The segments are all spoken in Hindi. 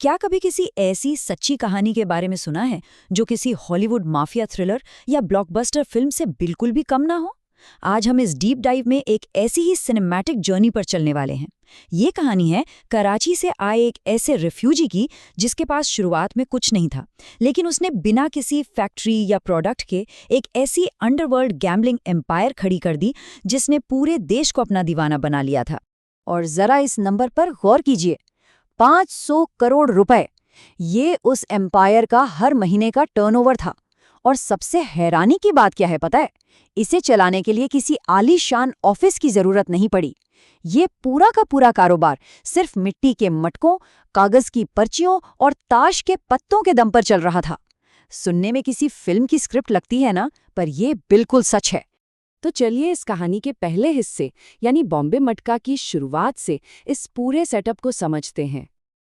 क्या कभी किसी ऐसी सच्ची कहानी के बारे में सुना है जो किसी हॉलीवुड माफिया थ्रिलर या ब्लॉकबस्टर फिल्म से बिल्कुल भी कम ना हो? आज हम इस डीप डाइव में एक ऐसी ही सिनेमैटिक जर्नी पर चलने वाले हैं। ये कहानी है कराची से आए एक ऐसे रिफ्यूजी की जिसके पास शुरुआत में कुछ नहीं था, लेकिन उसने बिना किसी फैक्ट्री या प्रोडक्ट के एक ऐसी अंडरवर्ल्ड गैम्बलिंग एम्पायर खड़ी कर दी जिसने पूरे देश को अपना दीवाना बना लिया था। और जरा इस नंबर पर गौर कीजिए, 500 करोड़ रुपए। ये उस एम्पायर का हर महीने का टर्नओवर था। और सबसे हैरानी की बात क्या है पता है? इसे चलाने के लिए किसी आलीशान ऑफिस की जरूरत नहीं पड़ी। ये पूरा का पूरा कारोबार सिर्फ मिट्टी के मटकों, कागज की पर्चियों और ताश के पत्तों के दम पर चल रहा था। सुनने में किसी फिल्म की स्क्रिप्ट लगती है ना, पर यह बिल्कुल सच है। तो चलिए इस कहानी के पहले हिस्से यानी बॉम्बे मटका की शुरुआत से इस पूरे सेटअप को समझते हैं।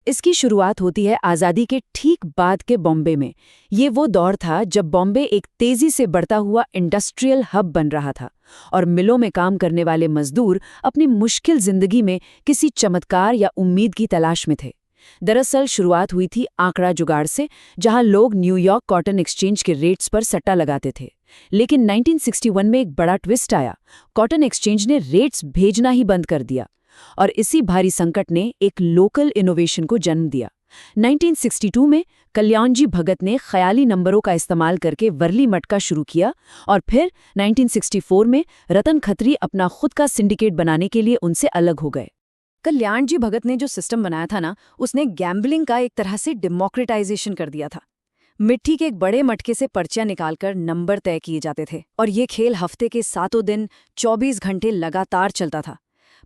इसकी शुरुआत होती है आज़ादी के ठीक बाद के बॉम्बे में। ये वो दौर था जब बॉम्बे एक तेजी से बढ़ता हुआ इंडस्ट्रियल हब बन रहा था और मिलों में काम करने वाले मजदूर अपनी मुश्किल जिंदगी में किसी चमत्कार या उम्मीद की तलाश में थे। दरअसल शुरुआत हुई थी आंकड़ा जुगाड़ से, जहां लोग न्यूयॉर्क कॉटन एक्सचेंज के रेट्स पर सट्टा लगाते थे। लेकिन 1961 में एक बड़ा ट्विस्ट आया। कॉटन एक्सचेंज ने रेट्स भेजना ही बंद कर दिया और इसी भारी संकट ने एक लोकल इनोवेशन को जन्म दिया। 1962 में कल्याणजी भगत ने ख्याली नंबरों का इस्तेमाल करके वर्ली मटका शुरू किया और फिर 1964 में रतन खत्री अपना खुद का सिंडिकेट बनाने के लिए उनसे अलग हो गए। कल्याणजी भगत ने जो सिस्टम बनाया था ना, उसने गैम्बलिंग का एक तरह से डेमोक्रेटाइजेशन कर दिया था। मिट्टी के एक बड़े मटके से पर्चियां निकालकर नंबर तय किए जाते थे और ये खेल हफ्ते के 7 दिन 24 घंटे लगातार चलता था।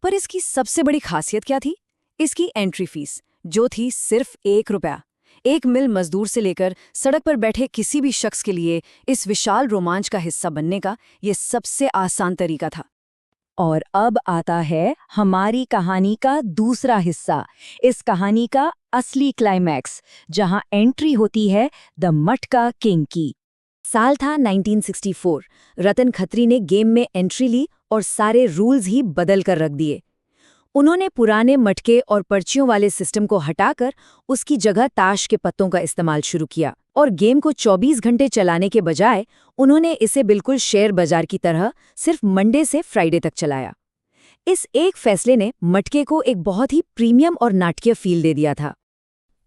पर इसकी सबसे बड़ी खासियत क्या थी? इसकी एंट्री फीस, जो थी सिर्फ ₹1। एक मिल मजदूर से लेकर सड़क पर बैठे किसी भी शख्स के लिए इस विशाल रोमांच का हिस्सा बनने का ये सबसे आसान तरीका था। और अब आता है हमारी कहानी का दूसरा हिस्सा, इस कहानी का असली क्लाइमैक्स, जहां एंट्री होती है द मटका किंग की। साल था 1964। रतन खत्री ने गेम में एंट्री ली और सारे रूल्स ही बदल कर रख दिए। उन्होंने पुराने मटके और पर्चियों वाले सिस्टम को हटाकर उसकी जगह ताश के पत्तों का इस्तेमाल शुरू किया और गेम को 24 घंटे चलाने के बजाय उन्होंने इसे बिल्कुल शेयर बाजार की तरह सिर्फ मंडे से फ्राइडे तक चलाया। इस एक फैसले ने मटके को एक बहुत ही प्रीमियम और नाटकीय फील दे दिया था।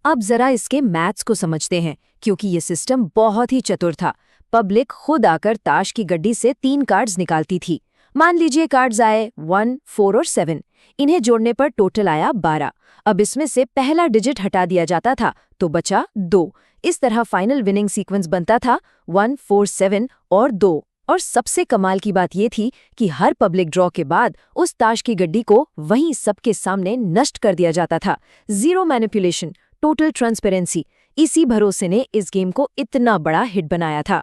अब जरा इसके मैथ्स को समझते हैं, क्योंकि ये सिस्टम बहुत ही चतुर था। पब्लिक खुद आकर ताश की गड्डी से 3 कार्ड्स निकालती थी। मान लीजिए कार्ड्स आए 1, 4 और 7। इन्हें जोड़ने पर टोटल आया 12। अब इसमें से पहला डिजिट हटा दिया जाता था तो बचा 2। इस तरह फाइनल विनिंग सीक्वेंस बनता था 1, 4, 7 और 2। और सबसे कमाल की बात ये थी कि हर पब्लिक ड्रॉ के बाद उस ताश की गड्डी को वहीं सबके सामने नष्ट कर दिया जाता था। Zero manipulation, total transparency. इसी भरोसे ने इस गेम को इतना बड़ा हिट बनाया था।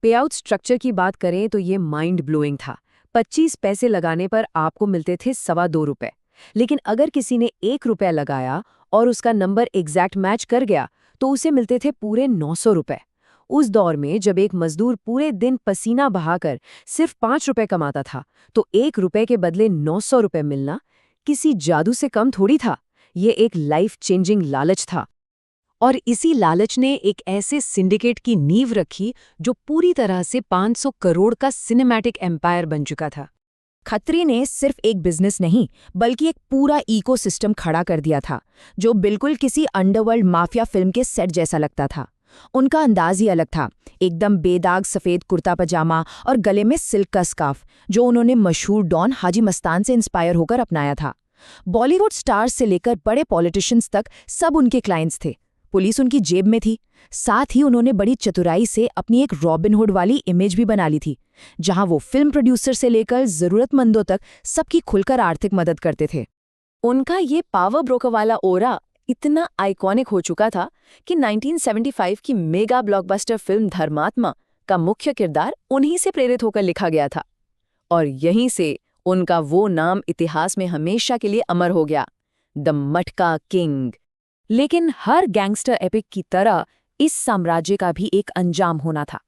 पेआउट स्ट्रक्चर की बात करें तो ये माइंड ब्लोइंग था। 25 पैसे लगाने पर आपको मिलते थे ₹2.25। लेकिन अगर किसी ने ₹1 लगाया और उसका नंबर एग्जैक्ट मैच कर गया तो उसे मिलते थे पूरे ₹900। उस दौर में जब एक मजदूर पूरे दिन पसीना बहाकर सिर्फ ₹5 कमाता था, तो ₹1 के बदले ₹900 मिलना किसी जादू से कम थोड़ी था। ये एक लाइफ चेंजिंग लालच था। और इसी लालच ने एक ऐसे सिंडिकेट की नींव रखी जो पूरी तरह से 500 करोड़ का सिनेमैटिक एम्पायर बन चुका था। खत्री ने सिर्फ एक बिजनेस नहीं, बल्कि एक पूरा इकोसिस्टम खड़ा कर दिया था, जो बिल्कुल किसी अंडरवर्ल्ड माफिया फिल्म के सेट जैसा लगता था। उनका अंदाज ही अलग था, एकदम बेदाग सफेद कुर्ता पजामा और गले में सिल्क का स्कार्फ, जो उन्होंने मशहूर डॉन हाजी मस्तान से इंस्पायर होकर अपनाया था। बॉलीवुड स्टार्स से लेकर बड़े पॉलिटिशियंस तक सब उनके क्लाइंट्स थे। पुलिस उनकी जेब में थी। साथ ही उन्होंने बड़ी चतुराई से अपनी एक रॉबिनहुड वाली इमेज भी बना ली थी, जहां वो फिल्म प्रोड्यूसर से लेकर जरूरतमंदों तक सबकी खुलकर आर्थिक मदद करते थे। उनका ये पावर ब्रोकर वाला ओरा इतना आइकॉनिक हो चुका था कि 1975 की मेगा ब्लॉकबस्टर फिल्म धर्मात्मा का मुख्य किरदार उन्हीं से प्रेरित होकर लिखा गया था। और यहीं से उनका वो नाम इतिहास में हमेशा के लिए अमर हो गया, द मटका किंग। लेकिन हर गैंगस्टर एपिक की तरह इस साम्राज्य का भी एक अंजाम होना था।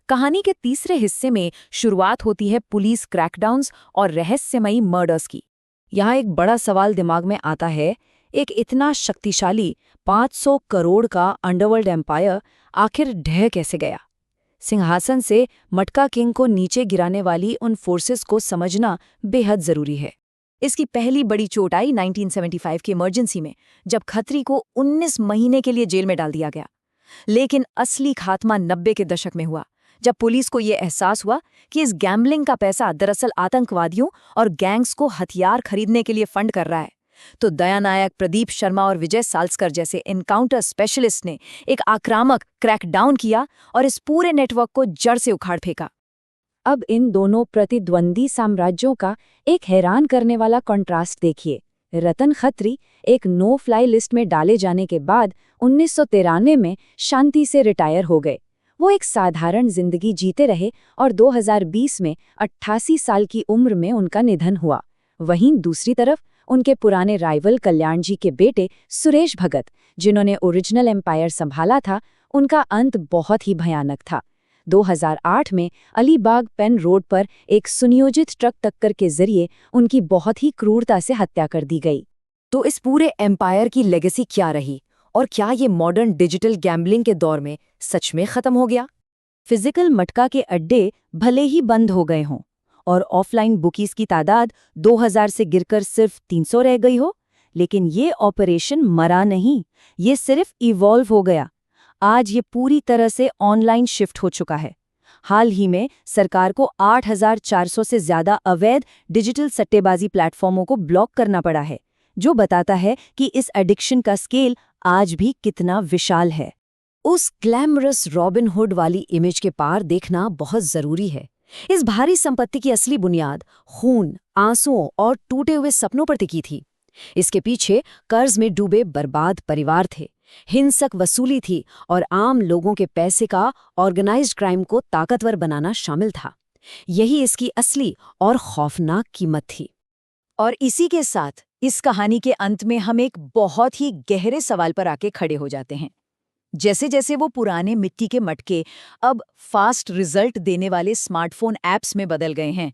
कहानी के तीसरे हिस्से में शुरुआत होती है पुलिस क्रैकडाउन्स और रहस्यमयी मर्डर्स की। यहाँ एक बड़ा सवाल दिमाग में आता है, एक इतना शक्तिशाली 500 करोड़ का अंडरवर्ल्ड एम्पायर आखिर ढह कैसे गया? सिंहासन से मटका किंग को नीचे गिराने वाली उन फोर्सेस को समझना बेहद जरूरी है। इसकी पहली बड़ी चोट आई 1975 की इमरजेंसी में, जब खत्री को 19 महीने के लिए जेल में डाल दिया गया। लेकिन असली खात्मा 90 के दशक में हुआ, जब पुलिस को ये एहसास हुआ कि इस गैम्बलिंग का पैसा दरअसल आतंकवादियों और गैंग्स को हथियार खरीदने के लिए फंड कर रहा है। तो दयानायक, प्रदीप शर्मा और विजय साल्सकर जैसे एनकाउंटर स्पेशलिस्ट ने एक आक्रामक क्रैकडाउन किया और इस पूरे नेटवर्क को जड़ से उखाड़ फेंका। अब इन दोनों प्रतिद्वंदी साम्राज्यों का एक हैरान करने वाला कॉन्ट्रास्ट देखिए। रतन खत्री एक नो फ्लाई लिस्ट में डाले जाने के बाद 1993 में शांति से रिटायर हो गए। वो एक साधारण जिंदगी जीते रहे और 2020 में 88 साल की उम्र में उनका निधन हुआ। वहीं दूसरी तरफ उनके पुराने राइवल कल्याण जी के बेटे सुरेश भगत, जिन्होंने ओरिजिनल एम्पायर संभाला था, उनका अंत बहुत ही भयानक था। 2008 में अलीबाग पेन रोड पर एक सुनियोजित ट्रक टक्कर के जरिए उनकी बहुत ही क्रूरता से हत्या कर दी गई। तो इस पूरे एम्पायर की लेगेसी क्या रही, और क्या ये मॉडर्न डिजिटल गैम्बलिंग के दौर में सच में खत्म हो गया? फिजिकल मटका के अड्डे भले ही बंद हो गए हों और ऑफलाइन बुकीज की तादाद 2000 से गिरकर सिर्फ 300 रह गई हो, लेकिन ये ऑपरेशन मरा नहीं, ये सिर्फ इवॉल्व हो गया। आज ये पूरी तरह से ऑनलाइन शिफ्ट हो चुका है। हाल ही में सरकार को 8400 से ज्यादा अवैध डिजिटल सट्टेबाजी प्लेटफॉर्मों को ब्लॉक करना पड़ा है, जो बताता है कि इस एडिक्शन का स्केल आज भी कितना विशाल है। उस ग्लैमरस रॉबिनहुड वाली इमेज के पार देखना बहुत जरूरी है। इस भारी संपत्ति की असली बुनियाद खून, आंसुओं और टूटे हुए सपनों पर टिकी थी। इसके पीछे कर्ज में डूबे बर्बाद परिवार थे, हिंसक वसूली थी और आम लोगों के पैसे का ऑर्गेनाइज्ड क्राइम को ताकतवर बनाना शामिल था। यही इसकी असली और खौफनाक कीमत थी। और इसी के साथ इस कहानी के अंत में हम एक बहुत ही गहरे सवाल पर आके खड़े हो जाते हैं। जैसे जैसे वो पुराने मिट्टी के मटके अब फास्ट रिजल्ट देने वाले स्मार्टफोन ऐप्स में बदल गए हैं,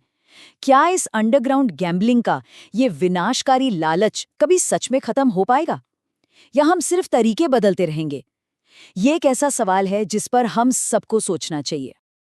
क्या इस अंडरग्राउंड गैम्बलिंग का ये विनाशकारी लालच कभी सच में खत्म हो पाएगा, या हम सिर्फ तरीके बदलते रहेंगे? ये एक ऐसा सवाल है जिस पर हम सबको सोचना चाहिए।